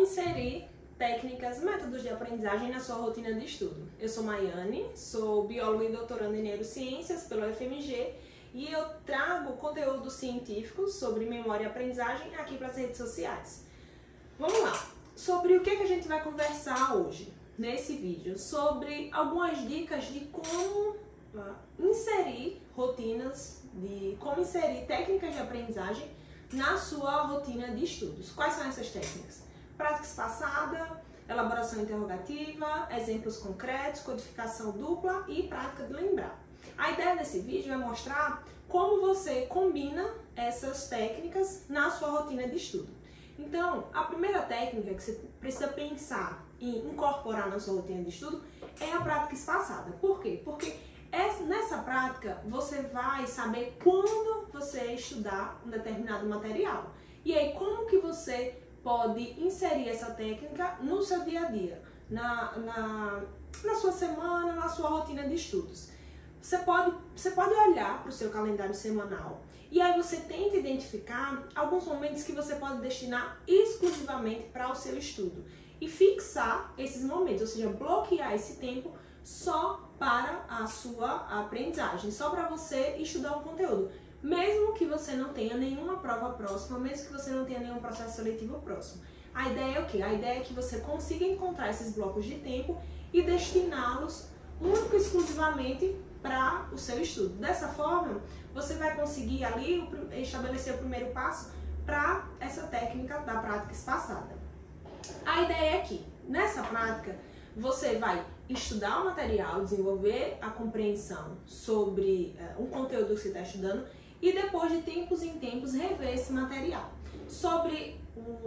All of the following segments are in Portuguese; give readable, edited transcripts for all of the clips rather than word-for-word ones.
inserir técnicas, métodos de aprendizagem na sua rotina de estudo. Eu sou Maiane, sou bióloga e doutoranda em neurociências pelo UFMG e eu trago conteúdo científico sobre memória e aprendizagem aqui para as redes sociais. Vamos lá! Sobre o que a gente vai conversar hoje nesse vídeo? Sobre algumas dicas de como inserir rotinas, de como inserir técnicas de aprendizagem na sua rotina de estudos. Quais são essas técnicas? Prática espaçada, elaboração interrogativa, exemplos concretos, codificação dupla e prática de lembrar. A ideia desse vídeo é mostrar como você combina essas técnicas na sua rotina de estudo. Então, a primeira técnica que você precisa pensar em incorporar na sua rotina de estudo é a prática espaçada. Por quê? Porque nessa prática você vai saber quando você estudar um determinado material. E aí, como que você pode inserir essa técnica no seu dia a dia, na sua semana, na sua rotina de estudos. Você pode olhar para o seu calendário semanal e aí você tenta identificar alguns momentos que você pode destinar exclusivamente para o seu estudo e fixar esses momentos, ou seja, bloquear esse tempo só para a sua aprendizagem, só para você estudar um conteúdo. Mesmo que você não tenha nenhuma prova próxima, mesmo que você não tenha nenhum processo seletivo próximo. A ideia é o quê? A ideia é que você consiga encontrar esses blocos de tempo e destiná-los único e exclusivamente para o seu estudo. Dessa forma, você vai conseguir ali estabelecer o primeiro passo para essa técnica da prática espaçada. A ideia é que, nessa prática, você vai estudar o material, desenvolver a compreensão sobre um conteúdo que você está estudando e depois de tempos em tempos rever esse material. Sobre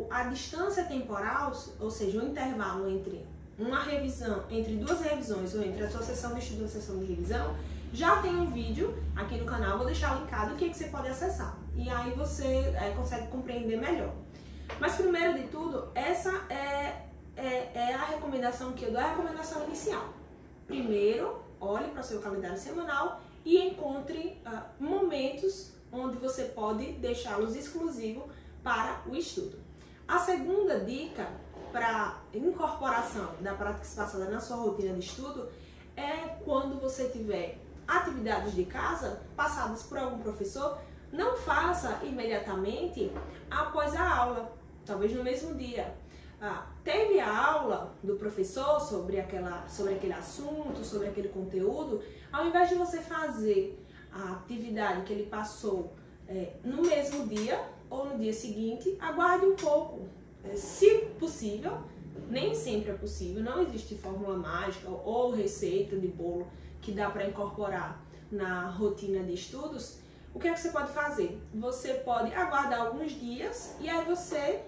a distância temporal, ou seja, o intervalo entre uma revisão, entre duas revisões ou entre a sua sessão de estudo e a sessão de revisão, já tem um vídeo aqui no canal, vou deixar linkado que você pode acessar. E aí você consegue compreender melhor. Mas primeiro de tudo, essa é a recomendação que eu dou, é a recomendação inicial. Primeiro, olhe para o seu calendário semanal e encontre momentos onde você pode deixá-los exclusivos para o estudo. A segunda dica para incorporação da prática espaçada na sua rotina de estudo é quando você tiver atividades de casa passadas por algum professor, não faça imediatamente após a aula, talvez no mesmo dia. Teve a aula do professor sobre aquele assunto, sobre aquele conteúdo, ao invés de você fazer a atividade que ele passou no mesmo dia ou no dia seguinte, aguarde um pouco. Se possível, nem sempre é possível, não existe fórmula mágica ou receita de bolo que dá para incorporar na rotina de estudos. O que é que você pode fazer? Você pode aguardar alguns dias e aí você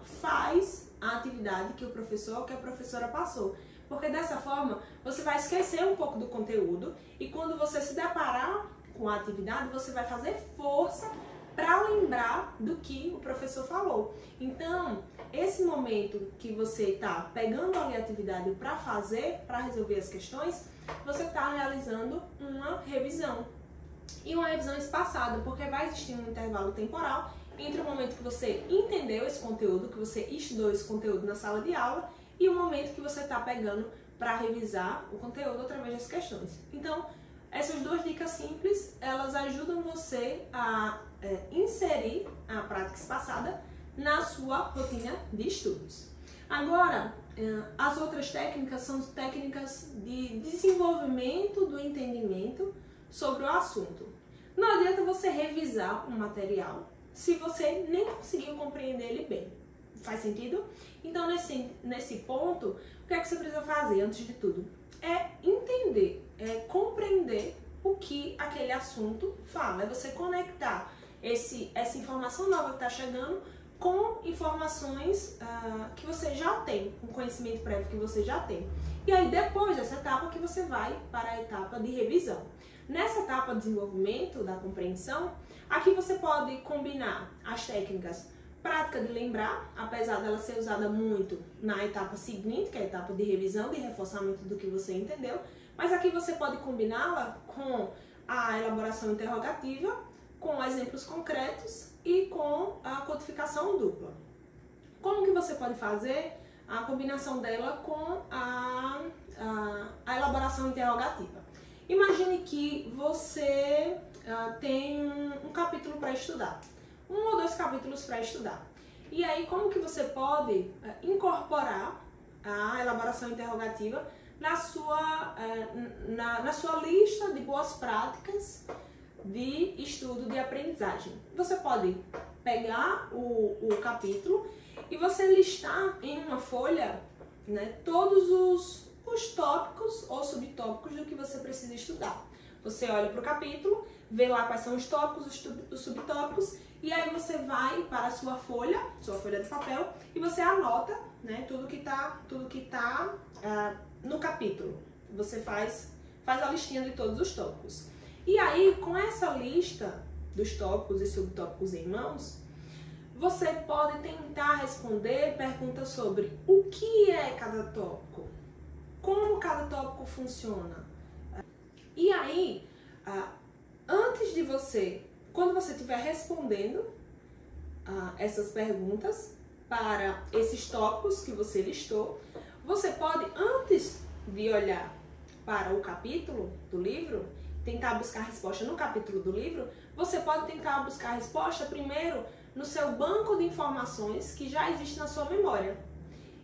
faz a atividade que o professor ou que a professora passou. Porque dessa forma você vai esquecer um pouco do conteúdo e quando você se deparar com a atividade, você vai fazer força para lembrar do que o professor falou. Então, esse momento que você está pegando ali a atividade para fazer, para resolver as questões, você está realizando uma revisão. E uma revisão espaçada, porque vai existir um intervalo temporal entre o momento que você entendeu esse conteúdo, que você estudou esse conteúdo na sala de aula, e o momento que você está pegando para revisar o conteúdo através das questões. Então, essas duas dicas simples, elas ajudam você a inserir a prática espaçada na sua rotina de estudos. Agora, as outras técnicas são técnicas de desenvolvimento do entendimento sobre o assunto. Não adianta você revisar um material se você nem conseguiu compreender ele bem. Faz sentido? Então, nesse ponto, o que é que você precisa fazer, antes de tudo? É entender, compreender o que aquele assunto fala. É você conectar essa informação nova que está chegando com informações que você já tem, um conhecimento prévio que você já tem. E aí, depois dessa etapa, que você vai para a etapa de revisão. Nessa etapa de desenvolvimento da compreensão, aqui você pode combinar as técnicas prática de lembrar, apesar dela ser usada muito na etapa seguinte, que é a etapa de revisão, de reforçamento do que você entendeu, mas aqui você pode combiná-la com a elaboração interrogativa, com exemplos concretos e com a codificação dupla. Como que você pode fazer a combinação dela com a elaboração interrogativa? Imagine que você tem um capítulo para estudar, 1 ou 2 capítulos para estudar. E aí, como que você pode incorporar a elaboração interrogativa na sua lista de boas práticas de estudo de aprendizagem? Você pode pegar o capítulo e você listar em uma folha, né, todos os tópicos ou subtópicos do que você precisa estudar. Você olha para o capítulo, vê lá quais são os tópicos, os subtópicos, e aí você vai para a sua folha de papel, e você anota, né, tudo que tá no capítulo. Você faz a listinha de todos os tópicos. E aí, com essa lista dos tópicos e subtópicos em mãos, você pode tentar responder perguntas sobre o que é cada tópico, como cada tópico funciona. E aí, antes de você, quando você estiver respondendo essas perguntas para esses tópicos que você listou, você pode, antes de olhar para o capítulo do livro, tentar buscar a resposta no capítulo do livro, você pode tentar buscar a resposta primeiro no seu banco de informações que já existe na sua memória.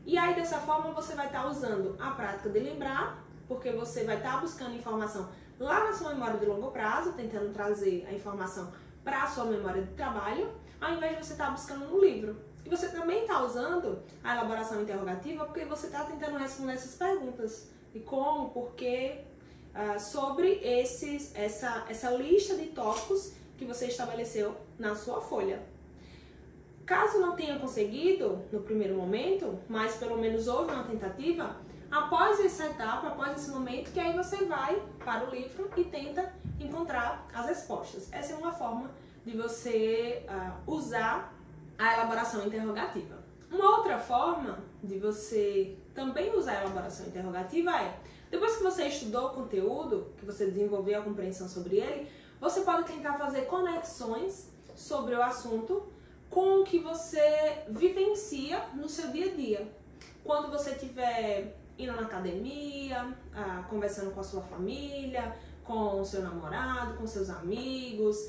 E aí, dessa forma, você vai estar usando a prática de lembrar, porque você vai estar buscando informação lá na sua memória de longo prazo, tentando trazer a informação para a sua memória de trabalho, ao invés de você estar buscando no livro. E você também está usando a elaboração interrogativa porque você está tentando responder essas perguntas de como, por quê, sobre essa lista de tópicos que você estabeleceu na sua folha. Caso não tenha conseguido no primeiro momento, mas pelo menos houve uma tentativa, após essa etapa, após esse momento, que aí você vai para o livro e tenta encontrar as respostas. Essa é uma forma de você usar a elaboração interrogativa. Uma outra forma de você também usar a elaboração interrogativa é, depois que você estudou o conteúdo, que você desenvolveu a compreensão sobre ele, você pode tentar fazer conexões sobre o assunto com o que você vivencia no seu dia a dia. Quando você estiver indo na academia, conversando com a sua família, com o seu namorado, com seus amigos,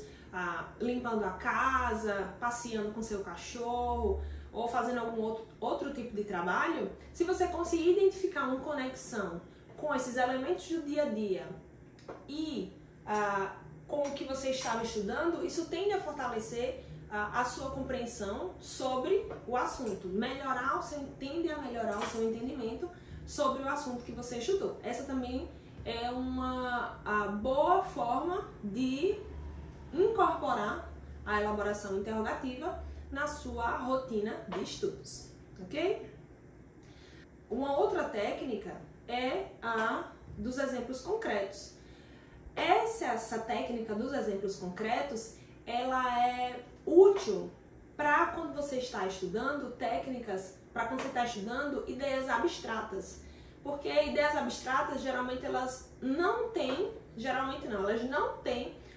limpando a casa, passeando com seu cachorro ou fazendo algum outro tipo de trabalho, se você conseguir identificar uma conexão com esses elementos do dia a dia e com o que você estava estudando, isso tende a fortalecer a sua compreensão sobre o assunto, tende a melhorar o seu entendimento sobre o assunto que você estudou. Essa também é uma boa forma de incorporar a elaboração interrogativa na sua rotina de estudos, ok? Uma outra técnica é a dos exemplos concretos. Essa técnica dos exemplos concretos, ela é útil para quando você está estudando para quando você está estudando ideias abstratas. Porque ideias abstratas, geralmente elas não têm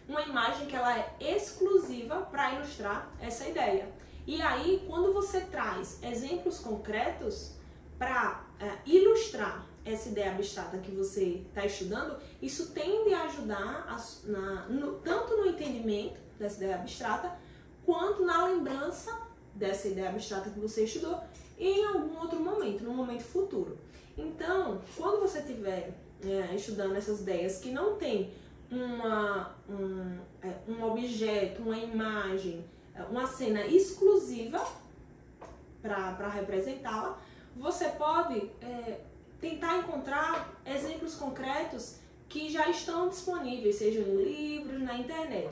uma imagem que ela é exclusiva para ilustrar essa ideia. E aí, quando você traz exemplos concretos para ilustrar essa ideia abstrata que você está estudando, isso tende a ajudar tanto no entendimento dessa ideia abstrata, quanto na lembrança dessa ideia abstrata que você estudou em algum outro momento, no momento futuro. Então, quando você estiver estudando essas ideias que não tem um objeto, uma imagem, uma cena exclusiva para representá-la, você pode tentar encontrar exemplos concretos que já estão disponíveis, sejam em livros, na internet.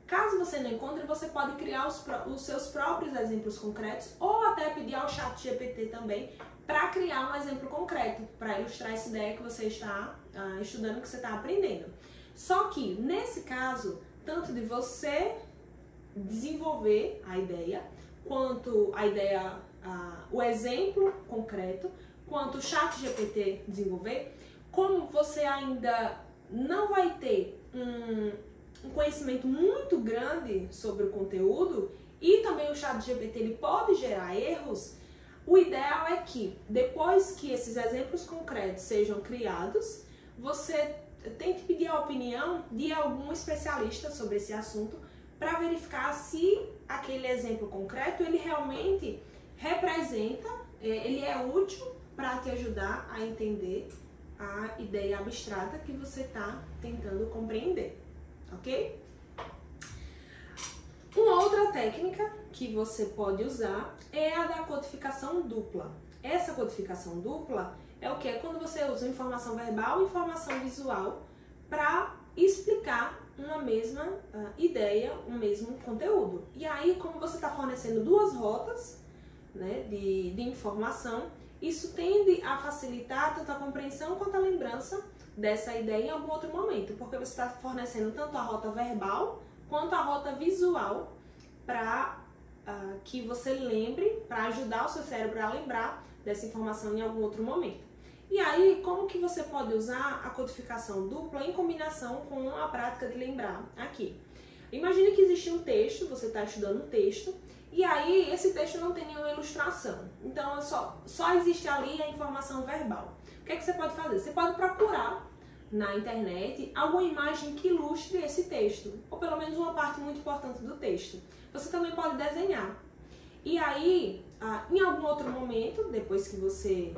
Caso você não encontre, você pode criar os seus próprios exemplos concretos ou até pedir ao ChatGPT também para criar um exemplo concreto, para ilustrar essa ideia que você está estudando, que você está aprendendo. Só que, nesse caso, tanto de você desenvolver a ideia, quanto o exemplo concreto, quanto o ChatGPT desenvolver, como você ainda não vai ter um conhecimento muito grande sobre o conteúdo e também o ChatGPT ele pode gerar erros, O ideal é que, depois que esses exemplos concretos sejam criados, você tente pedir a opinião de algum especialista sobre esse assunto para verificar se aquele exemplo concreto ele realmente representa, ele é útil para te ajudar a entender a ideia abstrata que você está tentando compreender, ok? Uma outra técnica que você pode usar é a da codificação dupla. Essa codificação dupla é o que? É quando você usa informação verbal e informação visual para explicar uma mesma ideia, um mesmo conteúdo. E aí, como você está fornecendo duas rotas, né, de informação, isso tende a facilitar tanto a compreensão quanto a lembrança dessa ideia em algum outro momento, porque você está fornecendo tanto a rota verbal quanto a rota visual para que você lembre, para ajudar o seu cérebro a lembrar dessa informação em algum outro momento. E aí, como que você pode usar a codificação dupla em combinação com a prática de lembrar aqui? Imagine que existe um texto, você está estudando um texto, e aí esse texto não tem nenhuma ilustração. Então, só existe ali a informação verbal. O que é que você pode fazer? Você pode procurar na internet alguma imagem que ilustre esse texto, ou pelo menos uma parte muito importante do texto. Você também pode desenhar. E aí, em algum outro momento, depois que você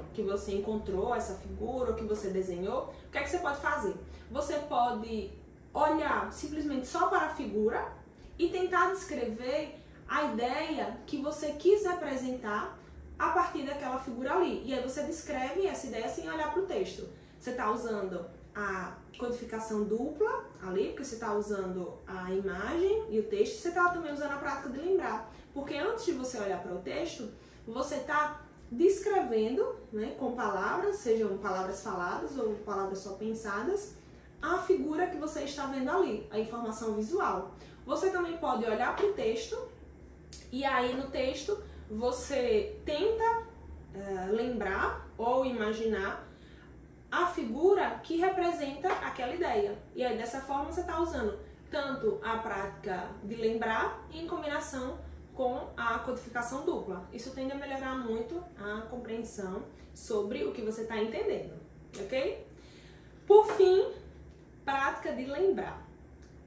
encontrou essa figura ou que você desenhou, o que é que você pode fazer? Você pode olhar simplesmente só para a figura e tentar descrever a ideia que você quis apresentar a partir daquela figura ali. E aí você descreve essa ideia sem olhar para o texto. Você está usando a codificação dupla ali, porque você está usando a imagem e o texto, você está também usando a prática de lembrar. Porque antes de você olhar para o texto, você está descrevendo, né, com palavras, sejam palavras faladas ou palavras só pensadas, a figura que você está vendo ali, a informação visual. Você também pode olhar para o texto e aí no texto você tenta lembrar ou imaginar a figura que representa aquela ideia. E aí dessa forma você está usando tanto a prática de lembrar em combinação com a codificação dupla. Isso tende a melhorar muito a compreensão sobre o que você está entendendo, ok? Por fim, prática de lembrar.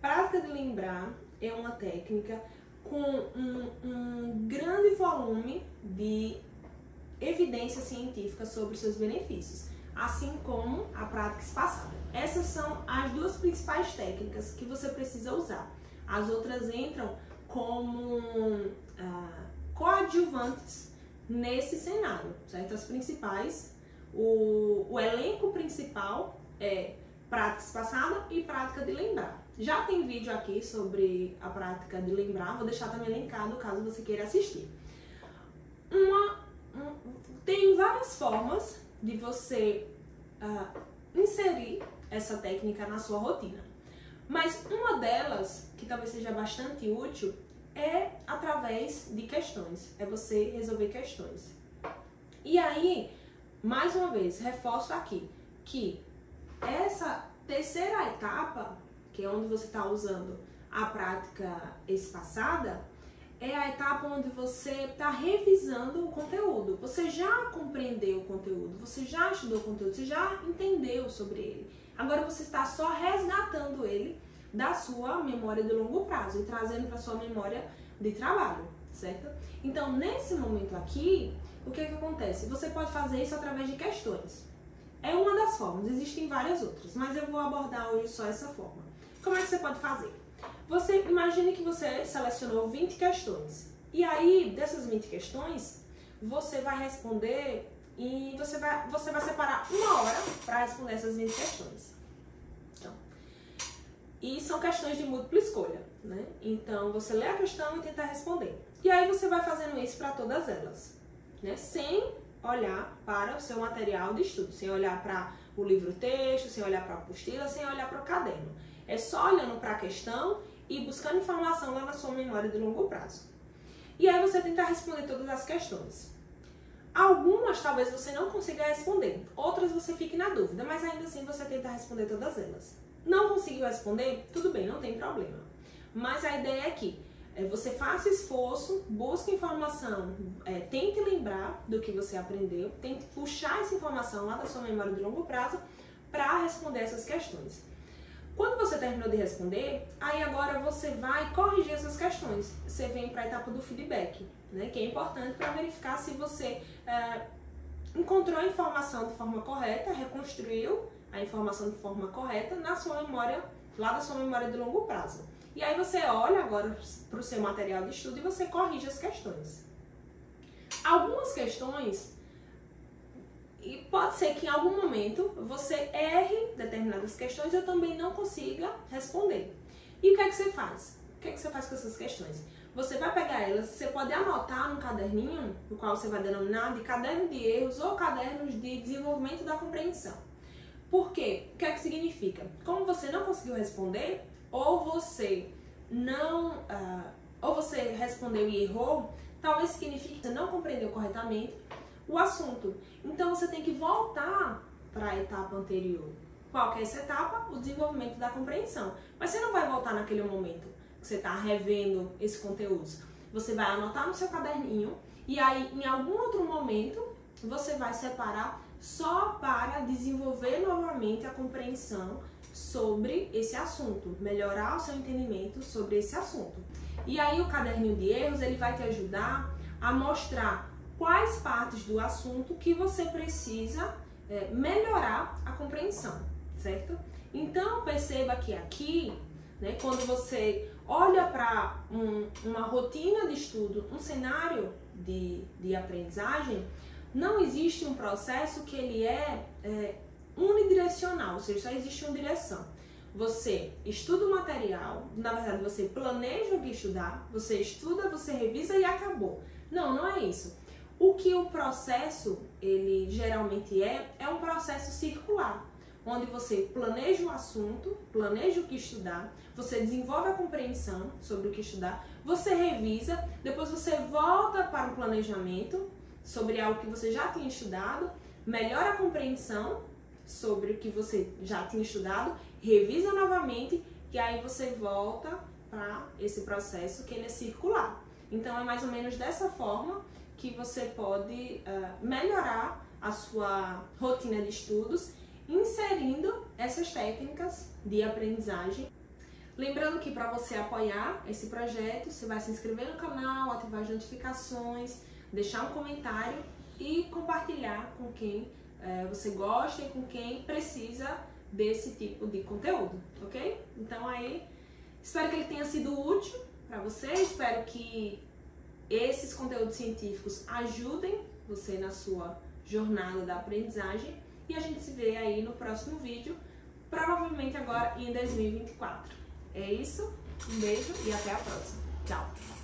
Prática de lembrar é uma técnica com um grande volume de evidência científica sobre seus benefícios, assim como a prática espaçada. Essas são as duas principais técnicas que você precisa usar. As outras entram como coadjuvantes nesse cenário, certo? As principais, o elenco principal é prática espaçada e prática de lembrar. Já tem vídeo aqui sobre a prática de lembrar, vou deixar também linkado caso você queira assistir. Tem várias formas de você inserir essa técnica na sua rotina. Mas uma delas, que talvez seja bastante útil, é através de questões. É você resolver questões. E aí, mais uma vez, reforço aqui que essa terceira etapa, que é onde você está usando a prática espaçada, é a etapa onde você está revisando o conteúdo. Você já compreendeu o conteúdo, você já estudou o conteúdo, você já entendeu sobre ele. Agora você está só resgatando ele da sua memória de longo prazo e trazendo para a sua memória de trabalho, certo? Então, nesse momento aqui, o que acontece? Você pode fazer isso através de questões. É uma das formas, existem várias outras, mas eu vou abordar hoje só essa forma. Como é que você pode fazer? Você imagine que você selecionou 20 questões. E aí, dessas 20 questões, você vai responder e você vai separar uma hora para responder essas 20 questões. Então, e são questões de múltipla escolha, né? Então, você lê a questão e tenta responder. E aí você vai fazendo isso para todas elas, né? Sem olhar para o seu material de estudo, sem olhar para o livro-texto, sem olhar para a apostila, sem olhar para o caderno. É só olhando para a questão e buscando informação lá na sua memória de longo prazo. E aí você tenta responder todas as questões. Algumas talvez você não consiga responder, outras você fique na dúvida, mas ainda assim você tenta responder todas elas. Não conseguiu responder? Tudo bem, não tem problema. Mas a ideia é que Você faça esforço, busque informação, tente lembrar do que você aprendeu, tente puxar essa informação lá da sua memória de longo prazo para responder essas questões. Quando você terminou de responder, aí agora você vai corrigir essas questões. Você vem para a etapa do feedback, né, que é importante para verificar se você encontrou a informação de forma correta, reconstruiu a informação de forma correta na sua memória, lá da sua memória de longo prazo. E aí você olha agora para o seu material de estudo e você corrige as questões. Algumas questões, e pode ser que em algum momento você erre determinadas questões e eu também não consiga responder. E o que é que você faz? O que é que você faz com essas questões? Você vai pegar elas, você pode anotar no caderninho, no qual você vai denominar de caderno de erros ou cadernos de desenvolvimento da compreensão. Por quê? O que é que significa? Como você não conseguiu responder, ou você respondeu e errou, talvez signifique que você não compreendeu corretamente o assunto. Então você tem que voltar para a etapa anterior. Qual que é essa etapa? O desenvolvimento da compreensão. Mas você não vai voltar naquele momento que você está revendo esses conteúdos. Você vai anotar no seu caderninho e aí em algum outro momento você vai separar só para desenvolver novamente a compreensão sobre esse assunto, melhorar o seu entendimento sobre esse assunto. E aí o caderninho de erros, ele vai te ajudar a mostrar quais partes do assunto que você precisa melhorar a compreensão, certo? Então perceba que aqui, né, quando você olha para uma rotina de estudo, um cenário de aprendizagem, não existe um processo que ele é unidirecional, ou seja, só existe uma direção. Você estuda o material, na verdade você planeja o que estudar, você estuda, você revisa e acabou. Não, não é isso. O que o processo, ele geralmente é um processo circular, onde você planeja o assunto, planeja o que estudar, você desenvolve a compreensão sobre o que estudar, você revisa, depois você volta para o planejamento sobre algo que você já tinha estudado, melhora a compreensão sobre o que você já tinha estudado, revisa novamente e aí você volta para esse processo que ele é circular. Então é mais ou menos dessa forma que você pode melhorar a sua rotina de estudos inserindo essas técnicas de aprendizagem. Lembrando que para você apoiar esse projeto, você vai se inscrever no canal, ativar as notificações, deixar um comentário e compartilhar com quem você gosta e com quem precisa desse tipo de conteúdo, ok? Então aí, espero que ele tenha sido útil para você, espero que esses conteúdos científicos ajudem você na sua jornada da aprendizagem e a gente se vê aí no próximo vídeo, provavelmente agora em 2024. É isso, um beijo e até a próxima. Tchau!